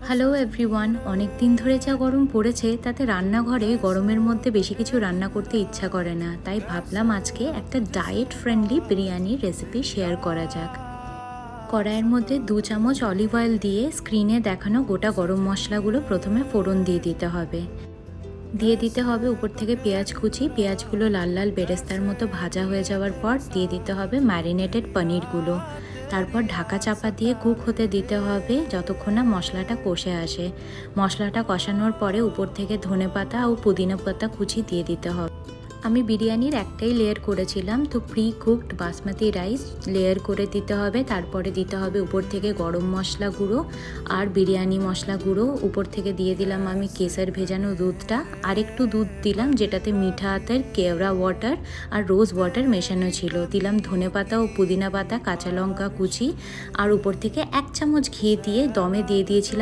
Hello everyone, অনেক দিন ধরে যা গরম পড়েছে তাতে রান্নাঘরে গরমের মধ্যে বেশি কিছু রান্না করতে ইচ্ছা করে না, তাই ভাবলাম আজকে একটা ডায়েট ফ্রেন্ডলি বিরিয়ানির রেসিপি শেয়ার করা যাক। কড়াইয়ের মধ্যে 2 চামচ অলিভ অয়েল দিয়ে স্ক্রিনে দেখানো গোটা গরম মশলাগুলো প্রথমে ফোড়ন দিয়ে দিতে হবে। দিয়ে দিতে হবে উপর থেকে পেঁয়াজ কুচি। পেঁয়াজগুলো লাল লাল বেরেস্তার মতো ভাজা হয়ে যাওয়ার পর দিয়ে দিতে হবে ম্যারিনেটেড পনিরগুলো। তারপর ঢাকা চাপা দিয়ে কুক হতে দিতে হবে যতক্ষণ না মশলাটা কষে আসে। মশলাটা কষানোর পরে উপর থেকে ধনেপাতা ও পুদিনা পাতা কুচি দিয়ে দিতে হবে। আমি বিরিয়ানির একটাই লেয়ার করেছিলাম, তো pre cooked basmati rice layer করে দিতে হবে। তারপরে দিতে হবে উপর থেকে গরম মশলা গুঁড়ো আর বিরিয়ানি মশলা গুঁড়ো। উপর থেকে দিয়ে দিলাম আমি কেসর ভেজানো দুধটা, আর একটু দুধ দিলাম যেটাতে মিঠা আতর, কেওড়া ওয়াটার আর রোজ ওয়াটার মেশানো ছিল। দিলাম ধনেপাতা ও পুদিনা পাতা, কাঁচা লঙ্কা কুচি, আর উপর থেকে 1 চামচ ঘি দিয়ে দমে দিয়ে দিয়েছিলাম